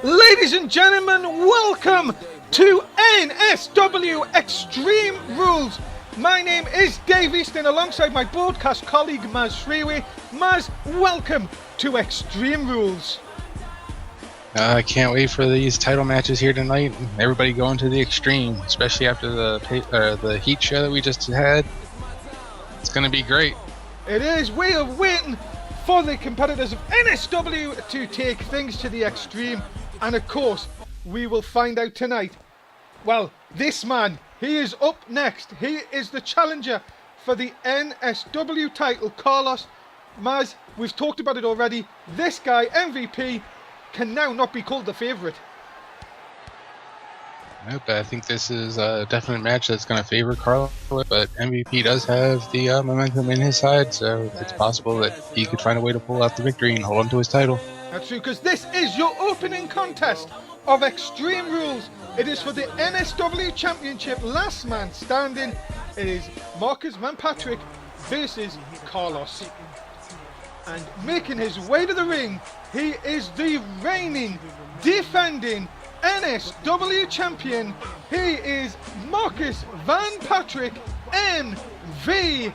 Ladies and gentlemen, welcome to NSW Extreme Rules. My name is Dave Easton alongside my broadcast colleague Maz Sriwi. Maz, welcome to Extreme Rules. I can't wait for these title matches here tonight. Everybody going to the extreme, especially after the Heat show that we just had. It's going to be great. It is. We are waiting for the competitors of NSW to take things to the extreme. And of course, we will find out tonight. Well, this man, he is up next. He is the challenger for the NSW title, Carlos. Maz, we've talked about it already. This guy, MVP, can now not be called the favourite. Nope, I think this is a definite match that's going to favor Carlos, but MVP does have the momentum in his side, so it's possible that he could find a way to pull out the victory and hold on to his title. That's true, because this is your opening contest of Extreme Rules. It is for the NSW Championship, last man standing. It is Marcus Van Patrick versus Carlos. And making his way to the ring, he is the reigning, defending NSW champion. He is Marcus Van Patrick, MVP.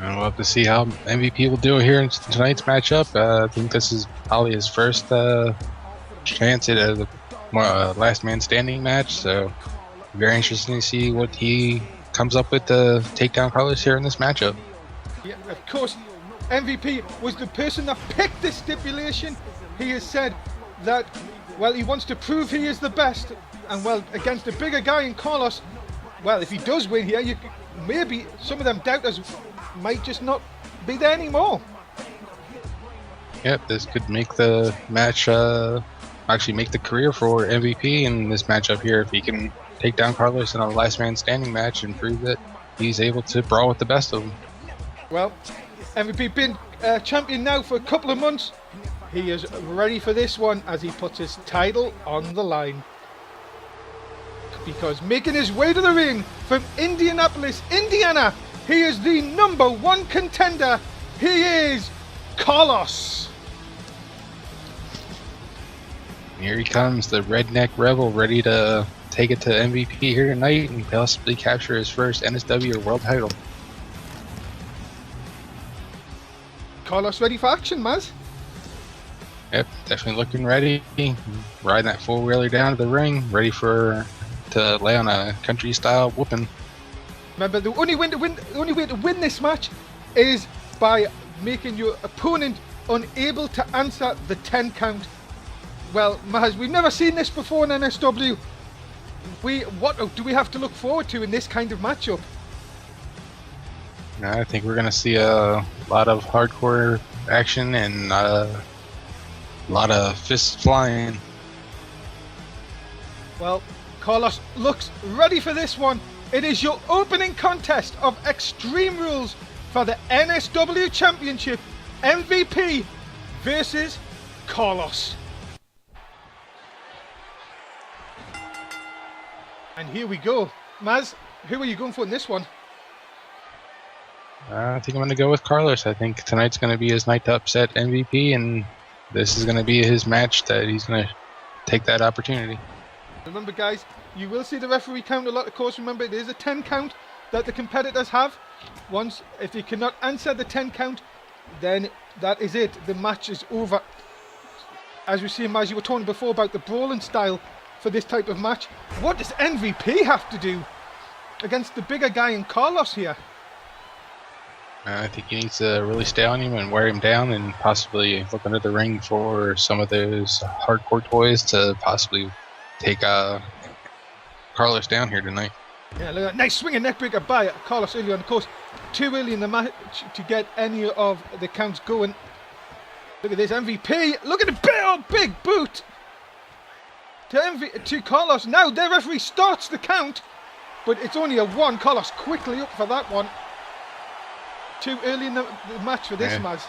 And we'll have to see how MVP will do here in tonight's matchup. I think this is probably his first chance at a last man standing match, so very interesting to see what he comes up with to take down Carlos here in this matchup. Yeah, of course, MVP was the person that picked this stipulation. He has said that, well, he wants to prove he is the best, and well, against a bigger guy in Carlos, well, if he does win here, maybe some of them doubters might just not be there anymore. Yep, this could make the match, actually make the career for MVP in this matchup here if he can take down Carlos in a last man standing match and prove that he's able to brawl with the best of them. Well, MVP been champion now for a couple of months. He is ready for this one as he puts his title on the line. Because making his way to the ring from Indianapolis, Indiana, he is the #1 contender. He is Carlos. Here he comes, the Redneck Rebel, ready to take it to MVP here tonight and possibly capture his first NSW World title. Carlos ready for action, Maz? Yep, definitely looking ready. Riding that four-wheeler down to the ring, ready to lay on a country-style whooping. Remember, the only way to win this match is by making your opponent unable to answer the 10 count. Well, Maz, we've never seen this before in NSW. What do we have to look forward to in this kind of matchup? I think we're going to see a lot of hardcore action and a lot of fists flying. Well, Carlos looks ready for this one. It is your opening contest of Extreme Rules for the NSW Championship. MVP versus Carlos. And here we go. Maz, who are you going for in this one? I think I'm going to go with Carlos. I think tonight's going to be his night to upset MVP, and this is going to be his match that he's going to take that opportunity. Remember, guys, you will see the referee count a lot. Of course, remember, it is a 10 count that the competitors have. Once, if they cannot answer the 10 count, then that is it. The match is over. As we see, as you were talking before about the brawling style for this type of match, what does MVP have to do against the bigger guy in Carlos here? I think he needs to really stay on him and wear him down and possibly look under the ring for some of those hardcore toys to possibly take Carlos down here tonight. Yeah, look at that nice swinging neckbreaker by Carlos early on. Of course, too early in the match to get any of the counts going. Look at this MVP. Look at the big boot to Carlos. Now the referee starts the count, but it's only a 1. Carlos quickly up for that one. Too early in the match for this, Maz.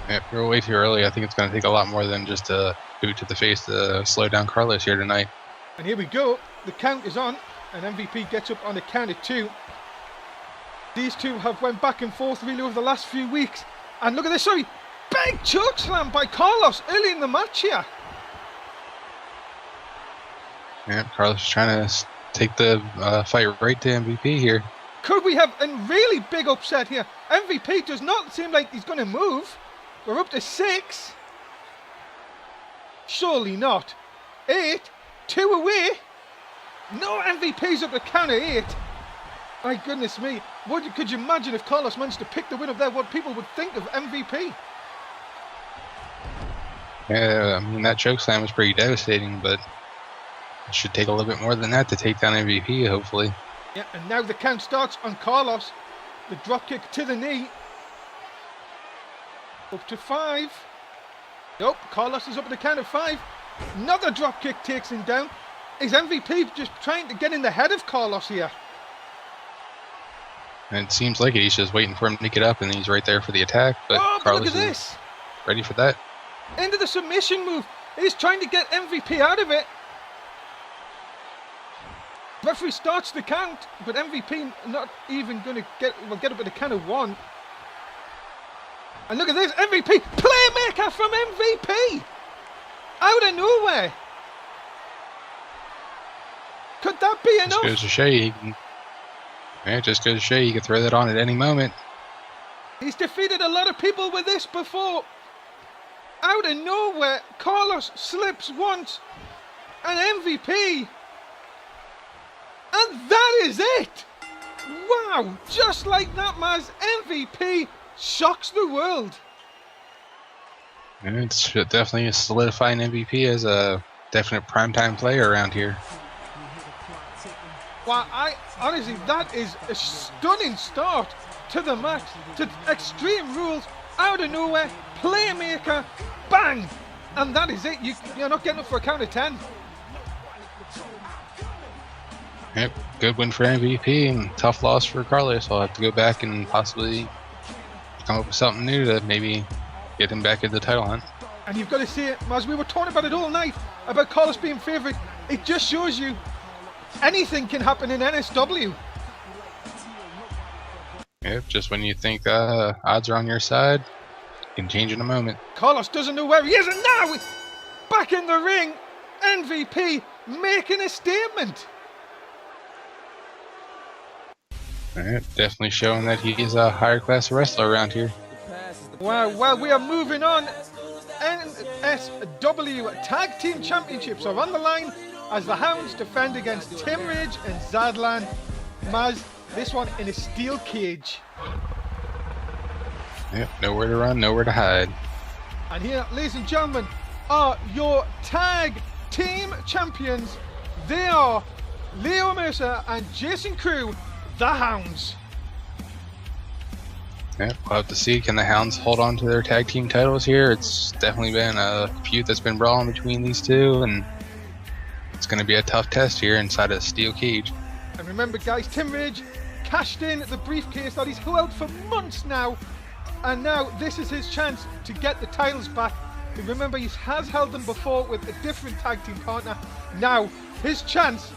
Yeah, we're way too early. I think it's going to take a lot more than just a boot to the face to slow down Carlos here tonight. And here we go. The count is on, and MVP gets up on the count of 2. These two have went back and forth really over the last few weeks. And look at this, sorry, big chokeslam by Carlos early in the match here. Yeah, Carlos is trying to take the fight right to MVP here. Could we have a really big upset here? MVP does not seem like he's going to move. We're up to 6. Surely not. 8. 2 away. No, MVP's up to counter 8. My goodness me. Could you imagine if Carlos managed to pick the win up there, what people would think of MVP? Yeah, I mean, that chokeslam was pretty devastating, but it should take a little bit more than that to take down MVP, hopefully. Yeah, and now the count starts on Carlos. The dropkick to the knee. Up to 5. Nope, Carlos is up at the count of 5. Another dropkick takes him down. Is MVP just trying to get in the head of Carlos here? And it seems like it. He's just waiting for him to get up, and he's right there for the attack. But But Carlos look at is this. ready for that. Into the submission move. He's trying to get MVP out of it. Referee starts the count, but MVP not even going to get up at the count of 1. And look at this, MVP, playmaker from MVP, out of nowhere. Could that be Just enough? goes to show you. It just goes to show you can throw that on at any moment. He's defeated a lot of people with this before. Out of nowhere, Carlos slips once, and MVP. And that is it! Wow, just like that, Maz, MVP shocks the world. And it's definitely solidifying MVP as a definite primetime player around here. Wow, honestly, that is a stunning start to the match. To Extreme Rules, out of nowhere, playmaker, bang! And that is it, you're not getting up for a count of 10. Yep, good win for MVP and tough loss for Carlos. I'll have to go back and possibly come up with something new to maybe get him back in the title hunt. And you've got to see it, as we were talking about it all night, about Carlos being favourite. It just shows you anything can happen in NSW. Yep, just when you think odds are on your side, it can change in a moment. Carlos doesn't know where he is, and now back in the ring, MVP making a statement. Alright, definitely showing that he's a higher class wrestler around here. Wow, well, we are moving on. NSW Tag Team Championships are on the line as the Hounds defend against Tim Rage and Zadlan. Maz, this one in a steel cage. Yep, nowhere to run, nowhere to hide. And here, ladies and gentlemen, are your tag team champions. They are Leo Mercer and Jason Crew, the Hounds. Yep, we'll have to see. Can the Hounds hold on to their tag team titles here? It's definitely been a feud that's been brawling between these two, and it's going to be a tough test here inside a steel cage. And remember, guys, Tim Rage cashed in the briefcase that he's held for months now, and now this is his chance to get the titles back. Remember, he has held them before with a different tag team partner. Now his chance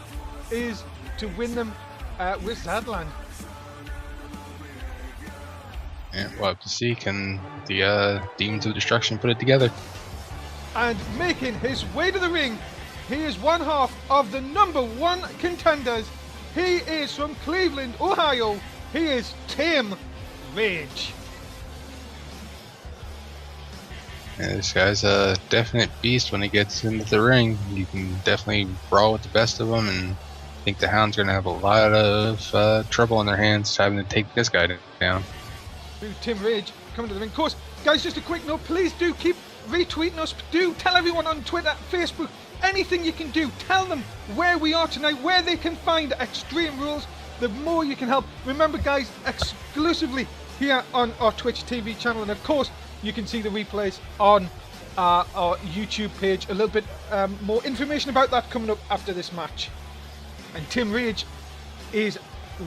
is to win them with Zadlan. Yeah, we'll have to see. Can the Demons of Destruction put it together? And making his way to the ring, he is one half of the #1 contenders. He is from Cleveland, Ohio. He is Tim Rage. Yeah, this guy's a definite beast when he gets into the ring. You can definitely brawl with the best of them, and I think the Hounds are going to have a lot of trouble in their hands having to take this guy down. Tim Rage coming to the ring. Of course, guys, just a quick note, please do keep retweeting us. Do tell everyone on Twitter, Facebook, anything you can do. Tell them where we are tonight, where they can find Extreme Rules. The more you can help. Remember, guys, exclusively here on our Twitch TV channel, and of course you can see the replays on our YouTube page. A little bit more information about that coming up after this match. And Tim Rage is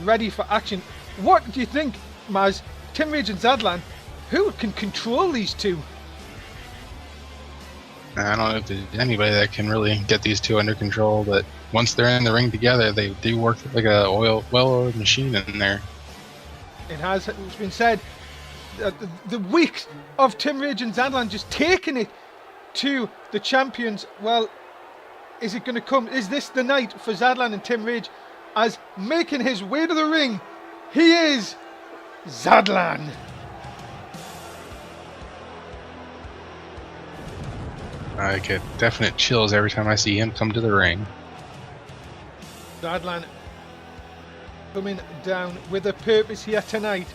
ready for action. What do you think, Maz? Tim Rage and Zadlan, who can control these two? I don't know if there's anybody that can really get these two under control, but once they're in the ring together, they do work like a well-oiled machine in there. It's been said, the weeks of Tim Rage and Zadlan just taking it to the champions. Well, is it going to come? Is this the night for Zadlan and Tim Rage? As making his way to the ring, he is Zadlan. I get definite chills every time I see him come to the ring. Zadlan coming down with a purpose here tonight.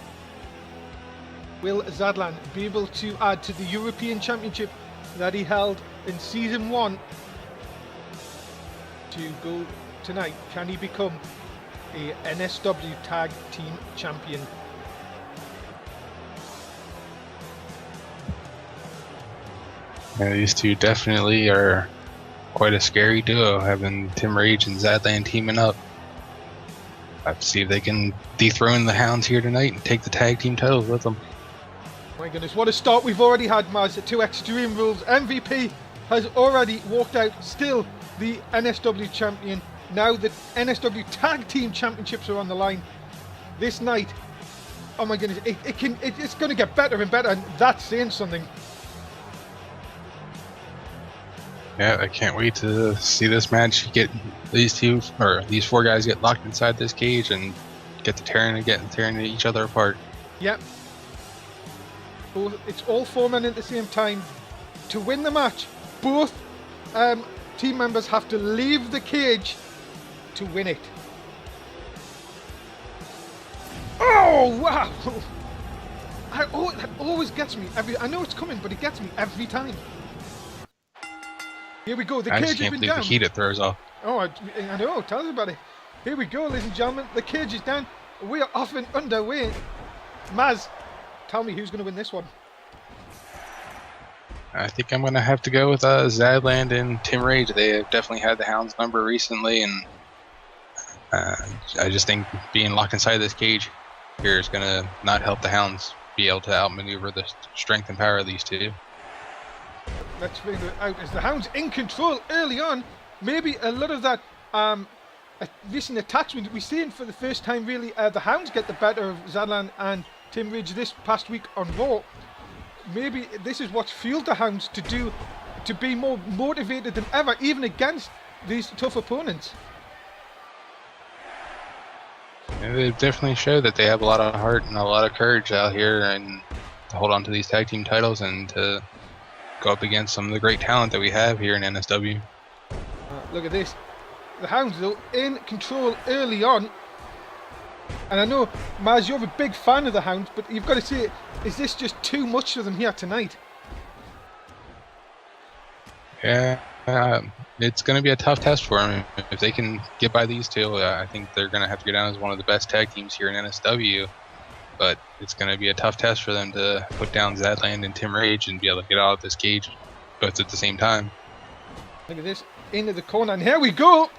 Will Zadlan be able to add to the European Championship that he held in Season 1 to go tonight? Can he become a NSW Tag Team Champion? Yeah, these two definitely are quite a scary duo, having Tim Rage and Zadlan teaming up. I have to see if they can dethrone the Hounds here tonight and take the tag team titles with them. My goodness, what a start we've already had, Maz. To Extreme Rules. MVP has already walked out, still the NSW champion. Now the NSW Tag Team Championships are on the line. This night, oh my goodness, it's going to get better and better, and that's saying something. Yeah, I can't wait to see this match. Get these four guys get locked inside this cage and get tearing each other apart. Yep. It's all four men at the same time. To win the match, both team members have to leave the cage to win it. Oh wow! That always gets me. I know it's coming, but it gets me every time. Here we go. The cage has been down. I just can't believe the heat it throws off. Oh, I know. Tell us about it. Here we go, ladies and gentlemen. The cage is down. We are off and underway. Maz, tell me who's going to win this one. I think I'm going to have to go with Zadlan and Tim Rage. They have definitely had the Hounds number recently, and I just think being locked inside this cage here is going to not help the Hounds be able to outmaneuver the strength and power of these two. Let's figure it out. As the Hounds in control early on, maybe a lot of that recent attachment we've seen for the first time really. The Hounds get the better of Zadlan and Tim Rage this past week on Raw. Maybe this is what's fueled the Hounds to be more motivated than ever, even against these tough opponents. Yeah, they definitely show that they have a lot of heart and a lot of courage out here, and to hold on to these tag team titles and to go up against some of the great talent that we have here in NSW. Look at this. The Hounds, though, in control early on. And I know, Maz, you're a big fan of the Hounds, but you've got to say, is this just too much for them here tonight? Yeah, it's going to be a tough test for them. If they can get by these two, I think they're going to have to go down as one of the best tag teams here in NSW. But it's going to be a tough test for them to put down Zadlan and Tim Rage and be able to get out of this cage both at the same time. Look at this, into the corner, and here we go!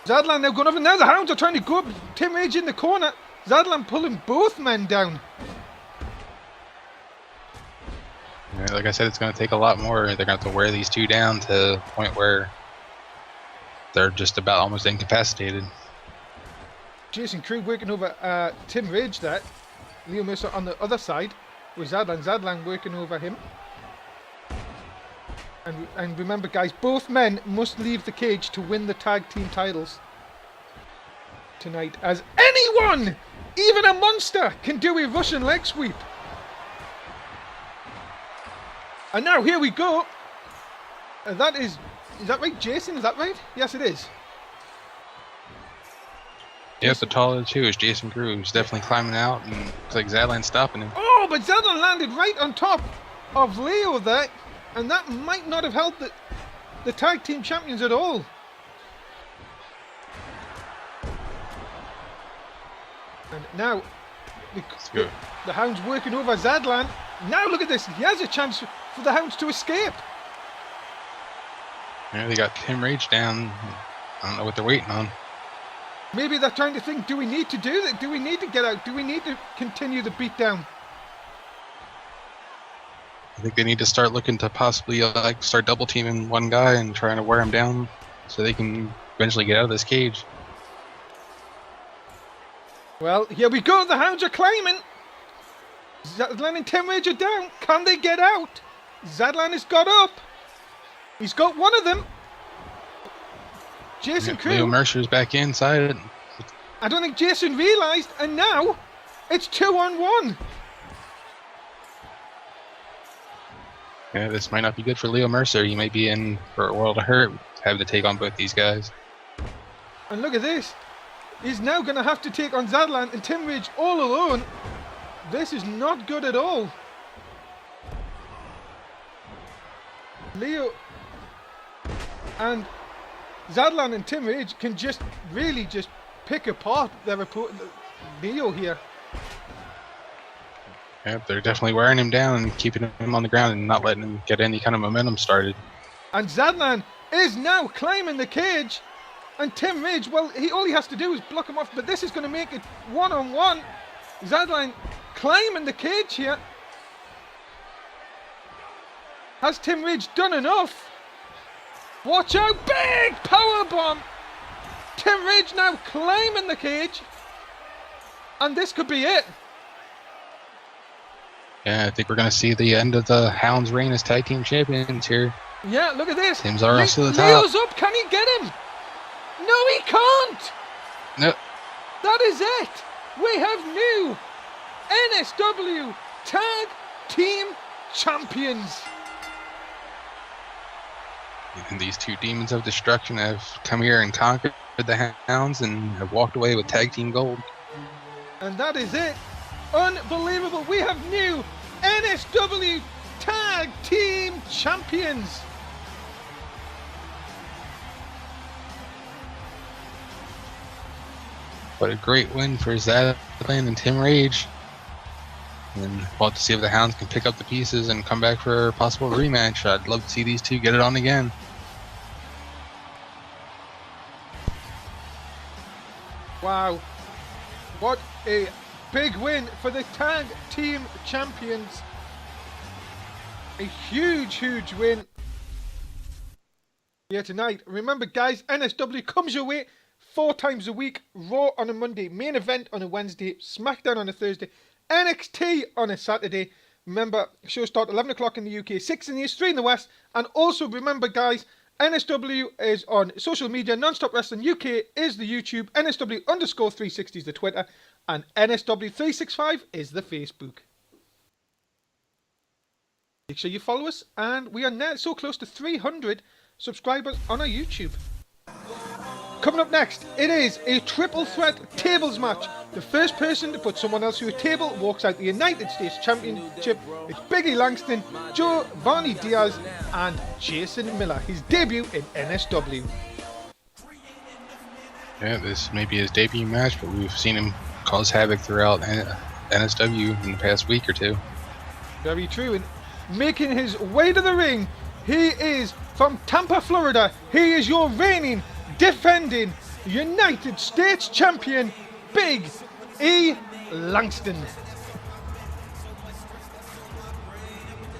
Zadlan now going over, now the Hounds are trying to go up, Tim Rage in the corner, Zadlan pulling both men down. Yeah, like I said, it's going to take a lot more. They're going to have to wear these two down to the point where they're just about almost incapacitated. Jason Krug working over Tim Rage there. Leo Mercer on the other side with Zadlan working over him. And remember, guys, both men must leave the cage to win the tag team titles tonight, as anyone, even a monster, can do a Russian leg sweep. And now here we go. Is that right, Jason? Is that right? Yes, it is. Yep, the taller two is Jason Krug, who's definitely climbing out, and it's like Zadlan's stopping him. Oh, but Zadlan landed right on top of Leo there, and that might not have helped the tag team champions at all. And now the Hounds working over Zadlan. Now look at this, he has a chance for the Hounds to escape. Yeah, they got Tim Rage down. I don't know what they're waiting on. Maybe they're trying to think, do we need to do that? Do we need to get out? Do we need to continue the beatdown? I think they need to start looking to possibly start double teaming one guy and trying to wear him down so they can eventually get out of this cage. Well, here we go. The Hounds are climbing. Zadlan and Tim Rage are down. Can they get out? Zadlan has got up. He's got one of them. Jason Crew. Leo Mercer's back inside. I don't think Jason realised, and now it's 2-on-1. Yeah, this might not be good for Leo Mercer. He might be in for a world of hurt, having to take on both these guys. And look at this. He's now going to have to take on Zadlan and Tim Rage all alone. This is not good at all. Leo and Zadlan and Tim Rage can just really just pick apart their Leo here. Yeah, they're definitely wearing him down and keeping him on the ground and not letting him get any kind of momentum started. And Zadlan is now climbing the cage. And Tim Rage, well, all he has to do is block him off. But this is going to make it 1-on-1. Zadlan climbing the cage here. Has Tim Rage done enough? Watch out, big power bomb. Tim Rage now climbing the cage. And this could be it. Yeah, I think we're going to see the end of the Hounds' reign as tag team champions here. Yeah, look at this. Tim's already to the top. Leo's up. Can he get him? No, he can't. No. That is it. We have new NSW Tag Team Champions. And these two demons of destruction have come here and conquered the Hounds and have walked away with tag team gold. And that is it. Unbelievable. We have new NSW Tag Team Champions. What a great win for Zadlan and Tim Rage. And we'll have to see if the Hounds can pick up the pieces and come back for a possible rematch. I'd love to see these two get it on again. Wow. What a big win for the Tag Team Champions. A huge, huge win here tonight. Remember, guys, NSW comes your way 4 times a week. Raw on a Monday, main event on a Wednesday, SmackDown on a Thursday, NXT on a Saturday. Remember, shows start 11 o'clock in the UK, 6 in the East, 3 in the West. And also remember, guys, NSW is on social media. Nonstop Wrestling UK is the YouTube. NSW_360 is the Twitter. And NSW365 is the Facebook. Make sure you follow us. And we are now so close to 300 subscribers on our YouTube. Coming up next, it is a triple threat tables match. The first person to put someone else through a table walks out the United States Championship. It's Biggie Langston, Giovanni Diaz, and Jason Miller. His debut in NSW. Yeah, this may be his debut match, but we've seen him cause havoc throughout NSW in the past week or two. Very true. And making his way to the ring, he is from Tampa, Florida. He is your reigning, defending United States champion, Big E. Langston.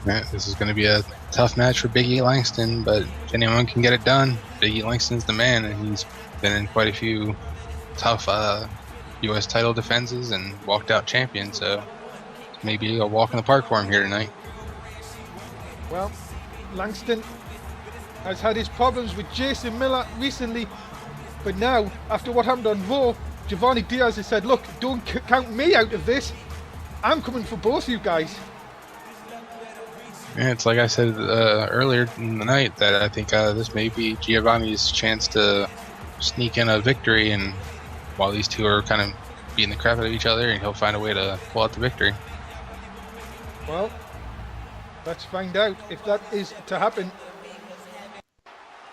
Yeah, this is going to be a tough match for Big E. Langston, but if anyone can get it done, Big E. Langston's the man, and he's been in quite a few tough U.S. title defenses and walked out champion, so maybe a walk in the park for him here tonight. Well, Langston has had his problems with Jason Miller recently, but now, after what happened on Raw, Giovanni Diaz has said, look, don't count me out of this. I'm coming for both you guys. Yeah, it's like I said earlier in the night that I think this may be Giovanni's chance to sneak in a victory, and while these two are kind of beating the crap out of each other, and he'll find a way to pull out the victory. Well, let's find out if that is to happen.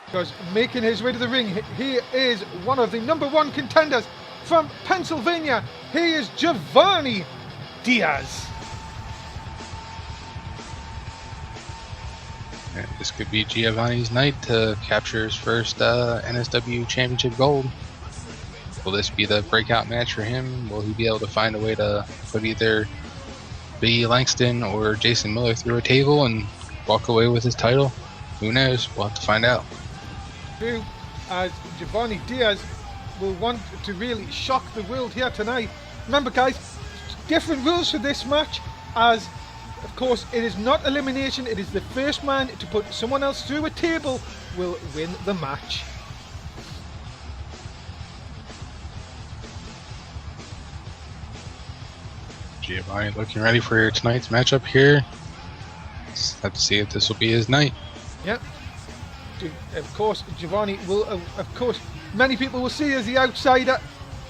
Because making his way to the ring, he is one of the #1 contenders from Pennsylvania. He is Giovanni Diaz. Yeah, this could be Giovanni's night to capture his first NSW Championship gold. Will this be the breakout match for him? Will he be able to find a way to put either Biggie Langston or Jason Miller through a table and walk away with his title? Who knows? We'll have to find out. True, as Giovanni Diaz will want to really shock the world here tonight. Remember, guys, different rules for this match. as, of course, it is not elimination. It is the first man to put someone else through a table will win the match. Giovanni looking ready for tonight's matchup here. Let's see if this will be his night. Yeah. Of course, Giovanni will, of course, many people will see as the outsider,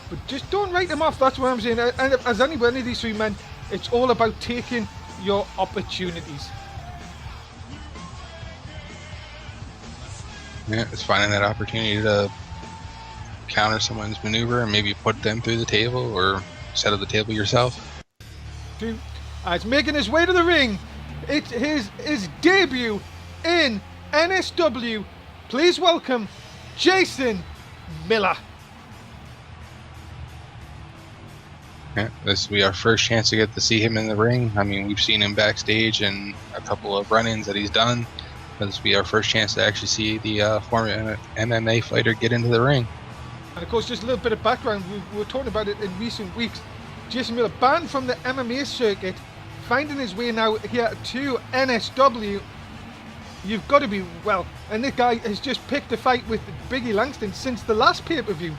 but just don't write him off. That's what I'm saying. And as any of these three men, it's all about taking your opportunities. Yeah, it's finding that opportunity to counter someone's maneuver and maybe put them through the table or set up the table yourself. It's making his way to the ring. It's his debut in NSW. Please welcome Jason Miller. Yeah, this will be our first chance to get to see him in the ring. I mean, we've seen him backstage and a couple of run-ins that he's done. But this will be our first chance to actually see the former MMA fighter get into the ring. And of course, just a little bit of background. We were talking about it in recent weeks. Jason Miller, banned from the MMA circuit, finding his way now here to NSW. You've got to be, well, and this guy has just picked a fight with Biggie Langston since the last pay-per-view.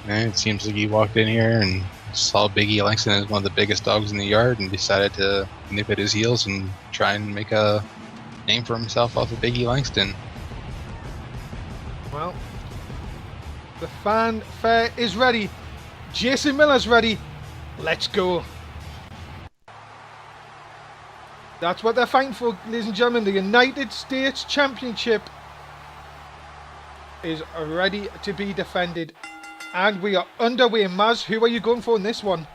And it seems like he walked in here and saw Biggie Langston as one of the biggest dogs in the yard and decided to nip at his heels and try and make a name for himself off of Biggie Langston. Well, the fanfare is ready. Jason Miller's ready. Let's go. That's what they're fighting for, ladies and gentlemen. The United States Championship is ready to be defended. And we are underway. Maz, who are you going for in this one?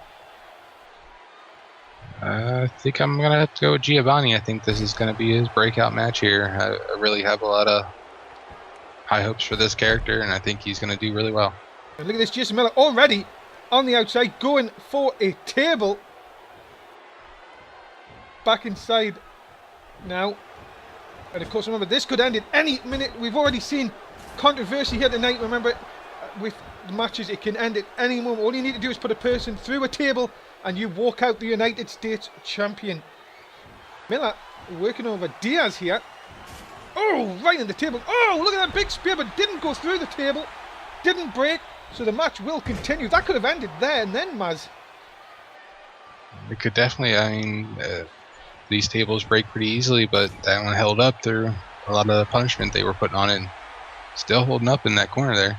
I think I'm going to have to go with Giovanni. I think this is going to be his breakout match here. I really have a lot of high hopes for this character, and I think he's going to do really well. And look at this, Jason Miller already on the outside, going for a table. Back inside now. And of course, remember, this could end at any minute. We've already seen controversy here tonight. Remember, with the matches, it can end at any moment. All you need to do is put a person through a table and you walk out the United States champion. Miller working over Diaz here. Oh, right in the table. Oh, look at that big spear, but didn't go through the table. Didn't break. So the match will continue. That could have ended there and then, Maz. It could definitely, I mean, these tables break pretty easily, but that one held up through a lot of the punishment they were putting on it. Still holding up in that corner there.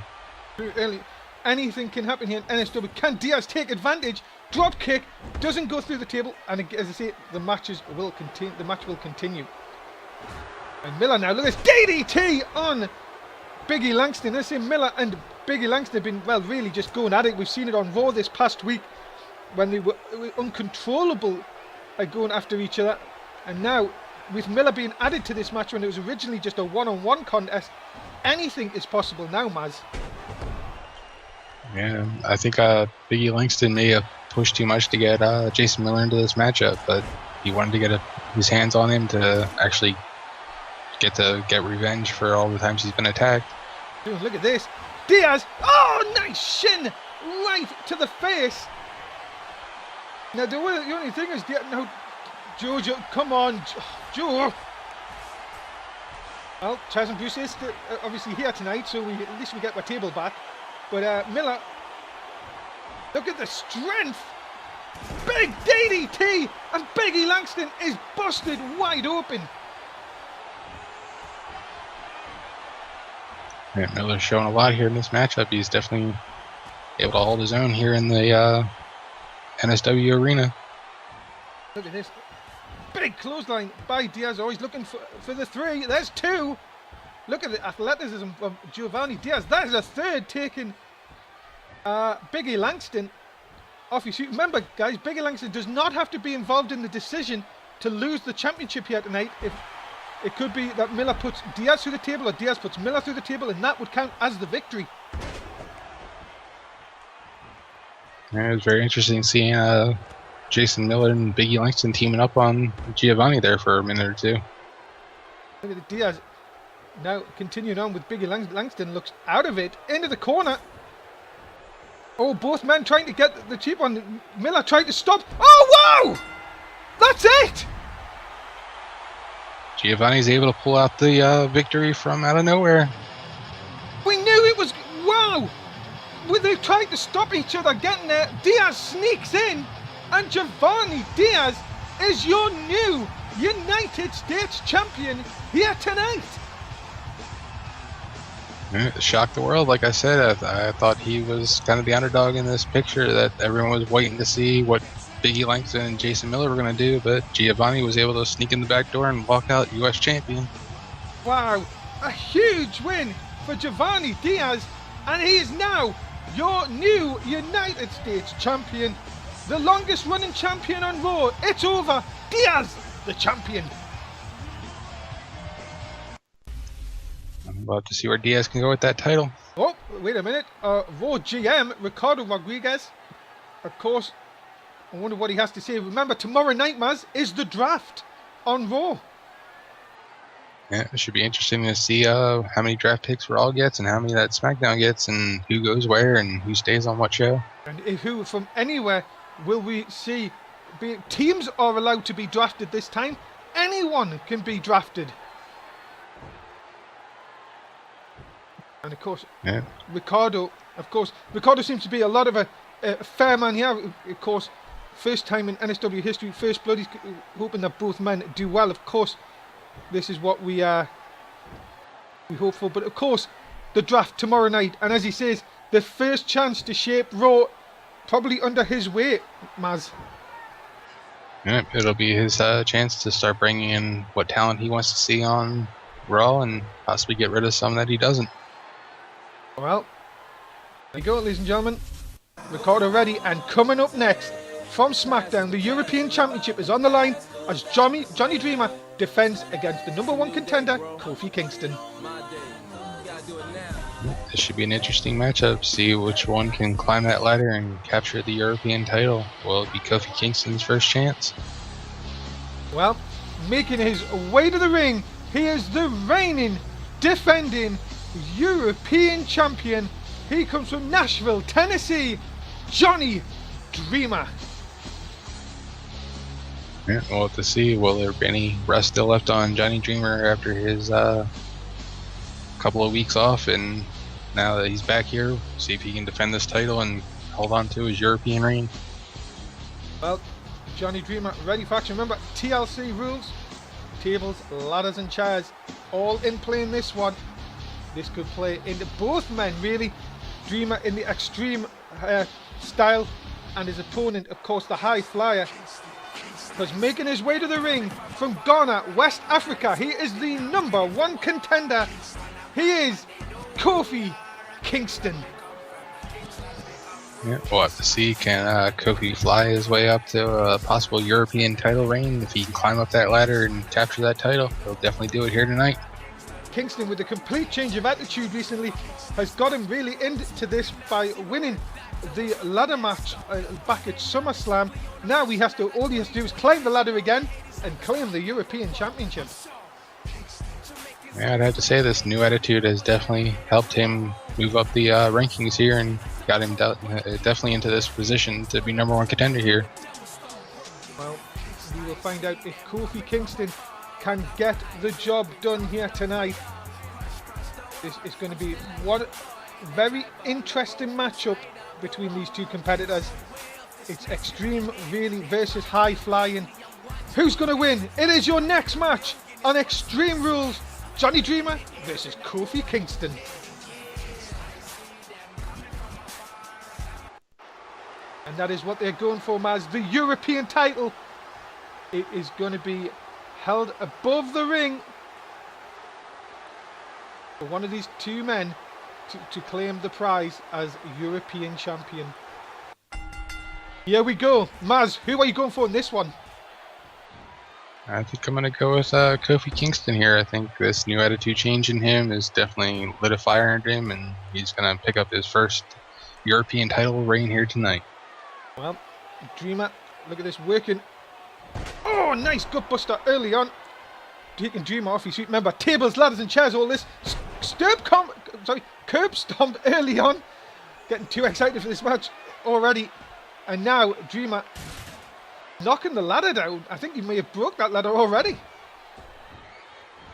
Too early. Anything can happen here in NSW. Can Diaz take advantage? Drop kick doesn't go through the table, and as I say, the match will continue. And Miller now, look at this DDT on Biggie Langston. I say Miller and Biggie Langston have been, well, really just going at it. We've seen it on Raw this past week when they were uncontrollable at going after each other. And now, with Miller being added to this match when it was originally just a one-on-one contest, anything is possible now, Maz. Yeah, I think Biggie Langston may have pushed too much to get Jason Miller into this matchup, but he wanted to get his hands on him to actually get revenge for all the times he's been attacked. Dude, look at this. Diaz, oh, nice shin right to the face. Now, the only thing is, now, Joe, come on, Joe. Well, Chaz and Bruce is obviously here tonight, so at least we get my table back. But Miller, look at the strength. Big DDT, and Biggie Langston is busted wide open. Yeah, Miller's showing a lot here in this matchup. He's definitely able to hold his own here in the NSW arena. Look at this. Big clothesline by Diaz, always looking for the three. There's two. Look at the athleticism of Giovanni Diaz. That is a third taking Biggie Langston off his feet. Remember, guys, Biggie Langston does not have to be involved in the decision to lose the championship here tonight. If it could be that Miller puts Diaz through the table or Diaz puts Miller through the table, and that would count as the victory. Yeah, it was very interesting seeing Jason Miller and Biggie Langston teaming up on Giovanni there for a minute or two. Look at the Diaz. Now continuing on with Biggie Langston, looks out of it, into the corner. Oh, both men trying to get the cheap one. Miller tried to stop. Oh, wow! That's it! Giovanni's able to pull out the victory from out of nowhere. We knew it was... Wow! Well, they tried to stop each other getting there. Diaz sneaks in, and Giovanni Diaz is your new United States champion here tonight. Yeah, shocked the world. Like I said, I thought he was kind of the underdog in this picture, that everyone was waiting to see what Biggie Langston and Jason Miller were going to do, but Giovanni was able to sneak in the back door and walk out U.S. champion. Wow, a huge win for Giovanni Diaz, and he is now your new United States champion, the longest running champion on Raw. It's over. Diaz, the champion. I'm about to see where Diaz can go with that title. Oh, wait a minute. Raw GM, Ricardo Rodriguez. Of course, I wonder what he has to say. Remember, tomorrow night, Maz, is the draft on Raw. Yeah, it should be interesting to see how many draft picks Raw gets and how many that SmackDown gets and who goes where and who stays on what show. And who from anywhere will we see? Teams are allowed to be drafted this time. Anyone can be drafted. And of course, yeah. Ricardo seems to be a lot of a fair man here. Of course, first time in NSW history, first blood. He's hoping that both men do well. Of course, this is what we hope for. But of course, the draft tomorrow night, and as he says, the first chance to shape Raw, probably under his weight, Maz. Yeah, it'll be his chance to start bringing in what talent he wants to see on Raw and possibly get rid of some that he doesn't. Well, there you go, ladies and gentlemen. Ricardo ready, and coming up next from SmackDown, the European Championship is on the line as Johnny Dreamer defends against the #1 contender, Kofi Kingston. This should be an interesting matchup. See which one can climb that ladder and capture the European title. Will it be Kofi Kingston's first chance? Well, making his way to the ring, he is the reigning, defending European champion. He comes from Nashville, Tennessee, Johnny Dreamer. Yeah, we'll have to see. Will there be any rest still left on Johnny Dreamer after his couple of weeks off? And now that he's back here, see if he can defend this title and hold on to his European reign. Well, Johnny Dreamer ready for action. Remember, TLC rules: tables, ladders and chairs, all in play in this one. This could play into both men, really. Dreamer in the extreme style, and his opponent, of course, the high flyer. Because making his way to the ring from Ghana, West Africa, he is the #1 contender. He is Kofi Kingston. Yeah, we'll have to see. Can Kofi fly his way up to a possible European title reign? If he can climb up that ladder and capture that title, he'll definitely do it here tonight. Kingston, with a complete change of attitude recently, has got him really into this by winning the ladder match back at SummerSlam. Now all he has to do is climb the ladder again and claim the European Championship. Yeah, I'd have to say this new attitude has definitely helped him move up the rankings here and got him definitely into this position to be #1 contender here. Well, we will find out if Kofi Kingston can get the job done here tonight. This is going to be one very interesting matchup between these two competitors. It's extreme really versus high flying. Who's going to win? It is your next match on Extreme Rules. Johnny Dreamer versus Kofi Kingston. And that is what they're going for, Maz. The European title. It is going to be held above the ring for one of these two men to claim the prize as European champion. Here we go. Maz, who are you going for in this one? I think I'm going to go with Kofi Kingston here. I think this new attitude change in him is definitely lit a fire under him, and he's going to pick up his first European title reign here tonight. Well, Dreamer, look at this, working. Oh, nice gutbuster early on. Taking Dreamer off his feet. Remember, tables, ladders and chairs, all this. Curb stomp early on. getting too excited for this match already. And now Dreamer knocking the ladder down. I think he may have broke that ladder already.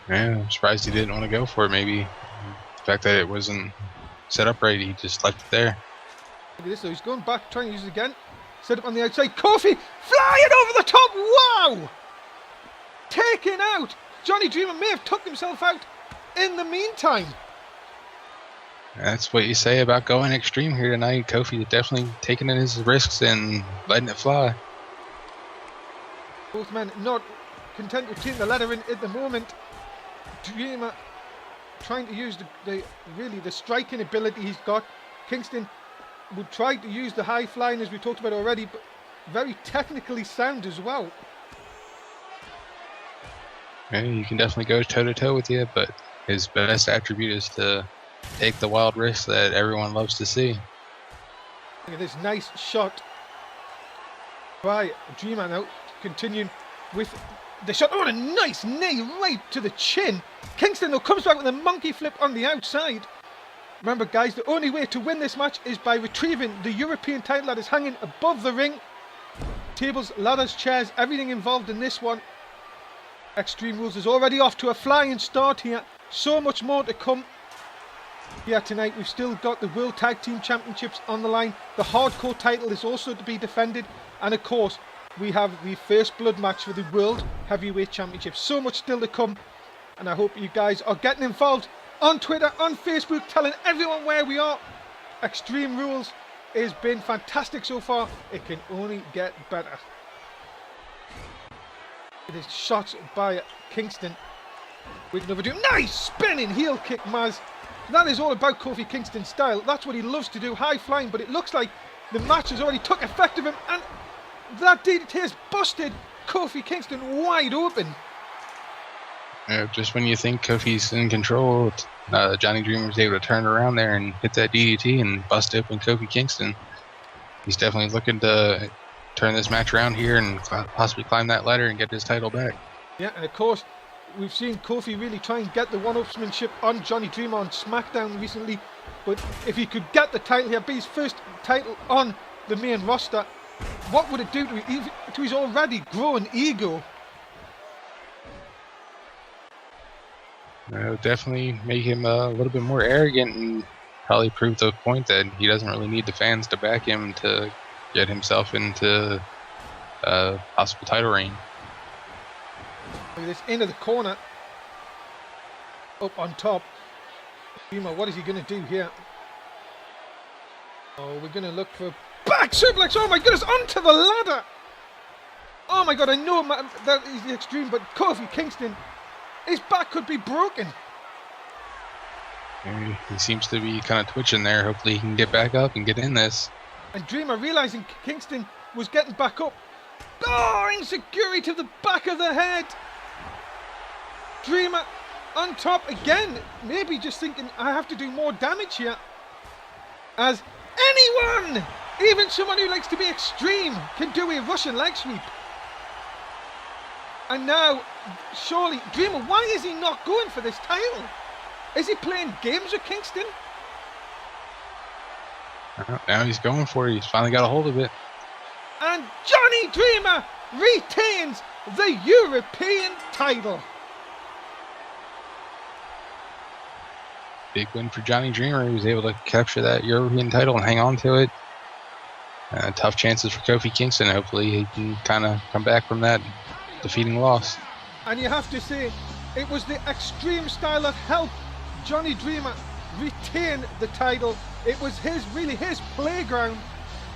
Yeah, I'm surprised he didn't want to go for it. Maybe the fact that it wasn't set up right, he just left it there. Look at this though, he's going back, trying to use it again. Set up on the outside. Kofi flying over the top. Wow! Taken out. Johnny Dreamer may have took himself out in the meantime. That's what you say about going extreme here tonight. Kofi is definitely taking in his risks and letting it fly. Both men not content with taking the ladder in at the moment. Dreamer trying to use the striking ability he's got. Kingston would try to use the high flying as we talked about already, but very technically sound as well. Yeah, you can definitely go toe to toe with you, but his best attribute is to take the wild risks that everyone loves to see. Look at this nice shot by Dreamer now, continuing with the shot. Oh, and a nice knee right to the chin. Kingston though comes back with a monkey flip on the outside. Remember guys, the only way to win this match is by retrieving the European title that is hanging above the ring. Tables, ladders, chairs, everything involved in this one. Extreme Rules is already off to a flying start here. So much more to come here tonight. We've still got the World Tag Team Championships on the line. The Hardcore title is also to be defended. And of course, we have the first blood match for the World Heavyweight Championship. So much still to come. And I hope you guys are getting involved on Twitter, on Facebook, telling everyone where we are. Extreme Rules has been fantastic so far. It can only get better. It is shots by Kingston. We can overdo. Nice spinning heel kick, Maz. That is all about Kofi Kingston's style. That's what he loves to do, high flying. But it looks like the match has already took effect of him, and that DDT has busted Kofi Kingston wide open. Just when you think Kofi's in control, Johnny Dreamer was able to turn around there and hit that DDT and bust open Kofi Kingston. He's definitely looking to turn this match around here and possibly climb that ladder and get his title back. Yeah, and of course, we've seen Kofi really try and get the one-upsmanship on Johnny Dreamer on SmackDown recently. But if he could get the title here, be his first title on the main roster, what would it do to his already growing ego? It would definitely make him a little bit more arrogant and probably prove the point that he doesn't really need the fans to back him to get himself into a possible title reign. Look at this, into the corner. Up on top. Dreamer, what is he going to do here? Oh, we're going to look for back suplex. Oh my goodness, onto the ladder. Oh my god, I know that is the extreme, but Kofi Kingston, his back could be broken. He seems to be kind of twitching there. Hopefully he can get back up and get in this. And Dreamer, realizing Kingston was getting back up. Oh, insecurity to the back of the head. Dreamer on top again. Maybe just thinking, I have to do more damage here. As anyone, even someone who likes to be extreme, can do a Russian leg sweep. And now, surely, Dreamer, why is he not going for this title? Is he playing games with Kingston? Now he's going for it. He's finally got a hold of it. And Johnny Dreamer retains the European title. Big win for Johnny Dreamer. He was able to capture that European title and hang on to it. Tough chances for Kofi Kingston. Hopefully he can kind of come back from that defeating loss. And you have to say, it was the extreme style that helped Johnny Dreamer retain the title. It was his playground.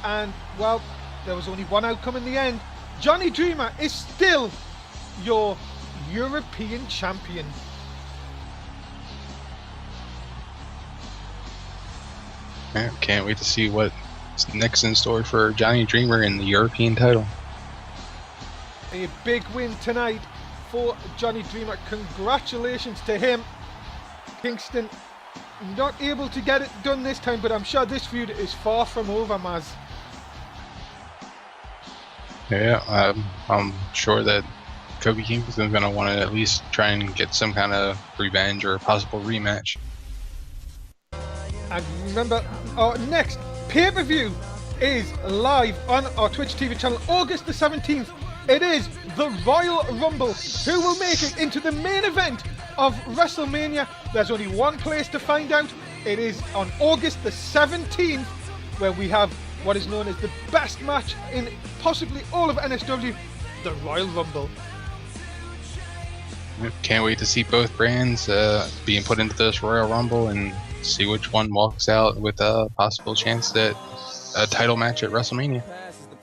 And, well, there was only one outcome in the end. Johnny Dreamer is still your European champion. Yeah, can't wait to see what's next in store for Johnny Dreamer in the European title. A big win tonight for Johnny Dreamer. Congratulations to him. Kingston not able to get it done this time, but I'm sure this feud is far from over, Maz. Yeah, I'm sure that Kofi Kingston's going to want to at least try and get some kind of revenge or a possible rematch. And remember, our next pay-per-view is live on our Twitch TV channel, August the 17th. It is the Royal Rumble. Who will make it into the main event of WrestleMania? There's only one place to find out. It is on August the 17th, where we have what is known as the best match in possibly all of NSW, the Royal Rumble. Can't wait to see both brands being put into this Royal Rumble and see which one walks out with a possible chance at a title match at WrestleMania.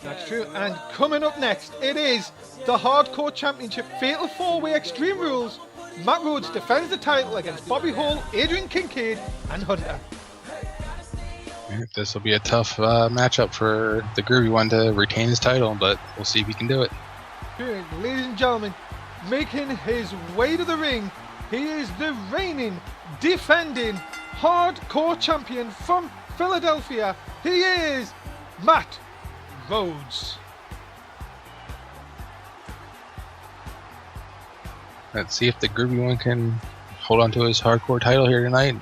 That's true. And coming up next, it is the Hardcore Championship Fatal 4-Way Extreme Rules. Matt Rhodes defends the title against Bobby Hall, Adrian Kincaid, and Hunter. This will be a tough matchup for the Groovy one to retain his title, but we'll see if he can do it. Good. Ladies and gentlemen, making his way to the ring, he is the reigning, defending Hardcore Champion from Philadelphia. He is Matt Rhodes. Let's see if the Groovy one can hold on to his Hardcore title here tonight.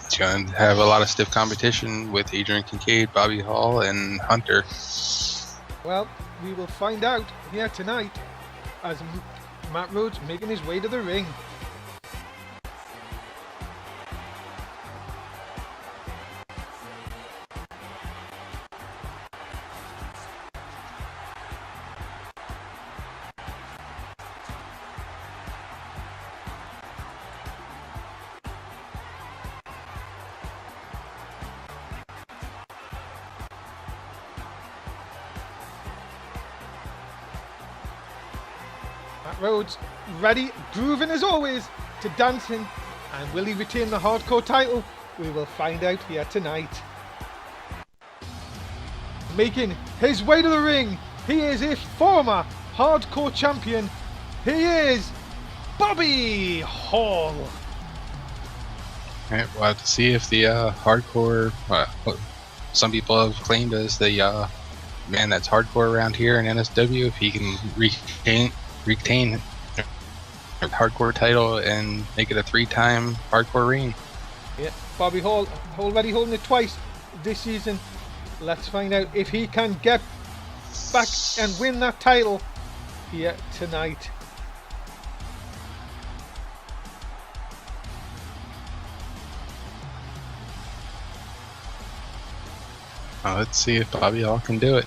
He's going to have a lot of stiff competition with Adrian Kincaid, Bobby Hall, and Hunter. Well, we will find out here tonight as Matt Rhodes making his way to the ring. Matt Rhodes ready, grooving as always, to dancing. And will he retain the Hardcore title? We will find out here tonight. Making his way to the ring, he is a former Hardcore champion. He is Bobby Hall. All right, we'll have to see if the Hardcore, what some people have claimed as the man that's hardcore around here in NSW, if he can retain the Hardcore title and make it a 3-time Hardcore reign. Yeah, Bobby Hall already holding it twice this season. Let's find out if he can get back and win that title here tonight. Let's see if Bobby Hall can do it.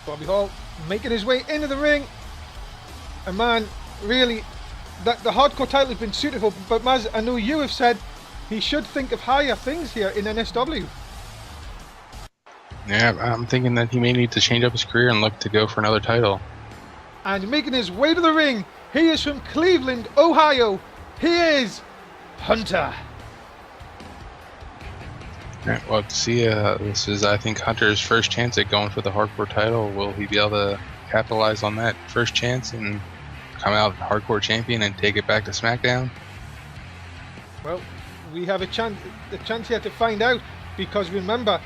Bobby Hall making his way into the ring. A man, really, that the Hardcore title has been suitable, but Maz, I know you have said he should think of higher things here in NSW. Yeah, I'm thinking that he may need to change up his career and look to go for another title. And making his way to the ring, he is from Cleveland, Ohio. He is Hunter. Alright, well, to see, this is, I think, Hunter's first chance at going for the Hardcore title. Will he be able to capitalize on that first chance and come out Hardcore champion and take it back to SmackDown? Well, we have a chance here to find out, because remember,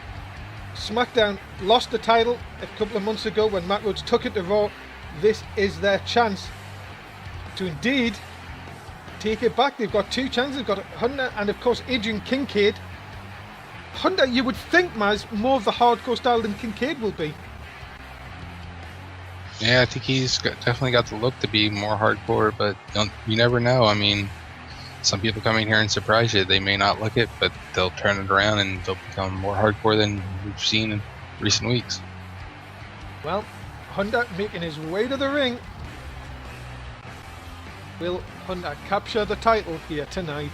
SmackDown lost the title a couple of months ago when Matt Rhodes took it to Raw. This is their chance to indeed take it back. They've got two chances. They've got Hunter and, of course, Adrian Kincaid. Hunter, you would think, Maz, more of the Hardcore style than Kincaid will be. Yeah, I think he's definitely got the look to be more hardcore, but you never know. I mean, some people come in here and surprise you. They may not look it, but they'll turn it around and they'll become more hardcore than we've seen in recent weeks. Well, Hunter making his way to the ring. Will Hunter capture the title here tonight?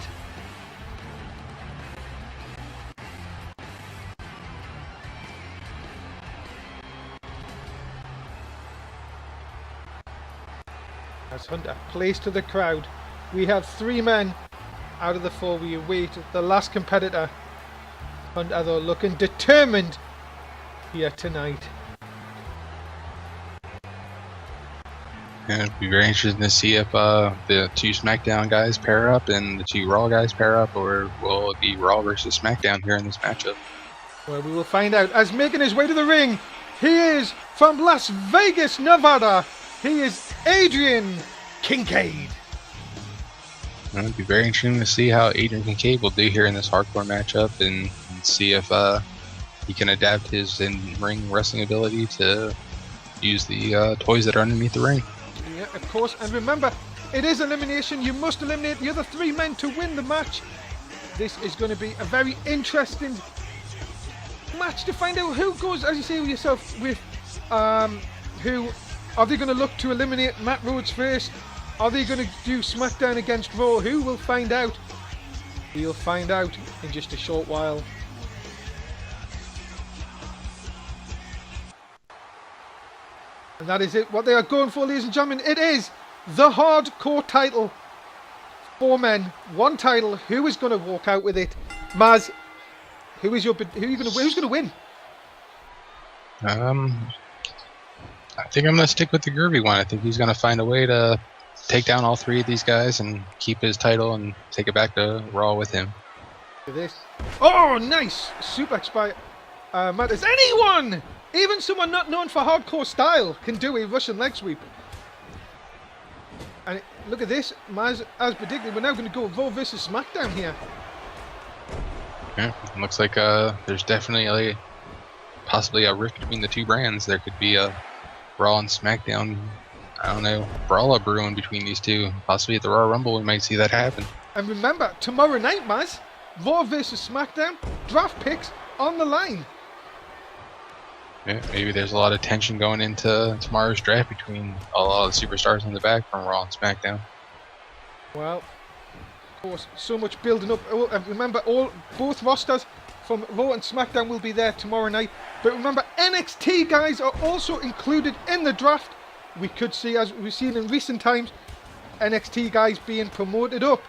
As Hunter plays to the crowd, we have 3 men out of the 4. We await the last competitor. Hunter, though, looking determined here tonight. And it'd be very interesting to see if the 2 SmackDown guys pair up and the 2 Raw guys pair up, or will it be Raw versus SmackDown here in this matchup? Well, we will find out. As making his way to the ring, he is from Las Vegas, Nevada. He is Adrian Kincaid. It'd be very interesting to see how Adrian Kincaid will do here in this hardcore matchup, and see if he can adapt his in-ring wrestling ability to use the toys that are underneath the ring. Yeah, of course. And remember, it is elimination. You must eliminate the other 3 men to win the match. This is going to be a very interesting match to find out who goes, as you say yourself, with who are they going to look to eliminate Matt Rhodes first? Are they going to do SmackDown against Raw? Who will find out? We'll find out in just a short while. And that is it. What they are going for, ladies and gentlemen, it is the hardcore title. 4 men, 1 title. Who is going to walk out with it? Maz, who's going to win? I think I'm going to stick with the Groovy one. I think he's going to find a way to take down all 3 of these guys and keep his title and take it back to Raw with him. Look at this. Oh, nice! Suplex by Matt. Is anyone, even someone not known for hardcore style, can do a Russian leg sweep. And look at this. Maz, as predicted, we're now going to go Raw versus SmackDown here. Yeah, looks like there's definitely possibly a rift between the 2 brands. There could be a Raw and SmackDown, I don't know, brawler brewing between these 2. Possibly at the Royal Rumble, we might see that happen. And remember, tomorrow night, Maz, Raw versus SmackDown, draft picks on the line. Yeah, maybe there's a lot of tension going into tomorrow's draft between a lot of the superstars in the back from Raw and SmackDown. Well, of course, so much building up. And remember, both rosters from Raw and SmackDown will be there tomorrow night. But remember, NXT guys are also included in the draft. We could see, as we've seen in recent times, NXT guys being promoted up.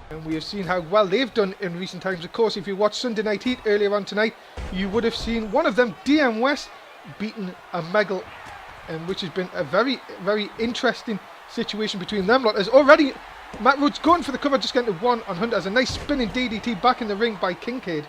And we have seen how well they've done in recent times. Of course, if you watched Sunday Night Heat earlier on tonight, you would have seen one of them, DM West, beating a Megal, which has been a very, very interesting situation between them lot. As already Matt Rhodes going for the cover, just getting to 1 on Hunter. As a nice spinning DDT back in the ring by Kincaid.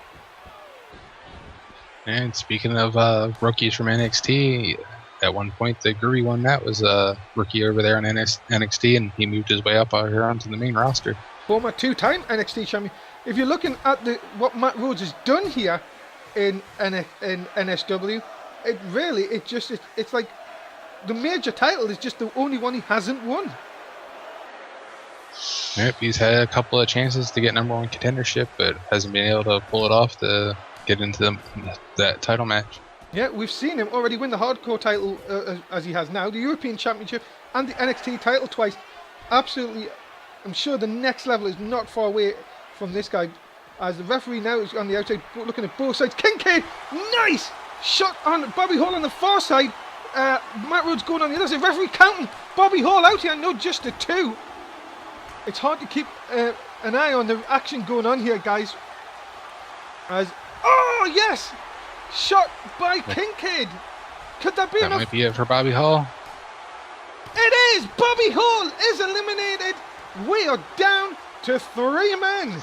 And speaking of rookies from NXT, at one point the Groovy one, Matt was a rookie over there on NXT, and he moved his way up out here onto the main roster. Former 2-time NXT champion. If you're looking at what Matt Rhodes has done here in NSW, it's like the major title is just the only one he hasn't won. Yep, he's had a couple of chances to get #1 contendership, but hasn't been able to pull it off to get into that title match. Yeah, we've seen him already win the hardcore title as he has now, the European Championship and the NXT title twice. Absolutely, I'm sure the next level is not far away from this guy. As the referee now is on the outside looking at both sides. Kincaid, nice shot on Bobby Hall on the far side. Matt Rhodes going on the other side. Referee counting Bobby Hall out here, no, just a 2. It's hard to keep an eye on the action going on here, guys. Oh yes, shot by Kincaid. Could that be enough? That might be it for Bobby Hall. It is. Bobby Hall is eliminated. We are down to 3 men.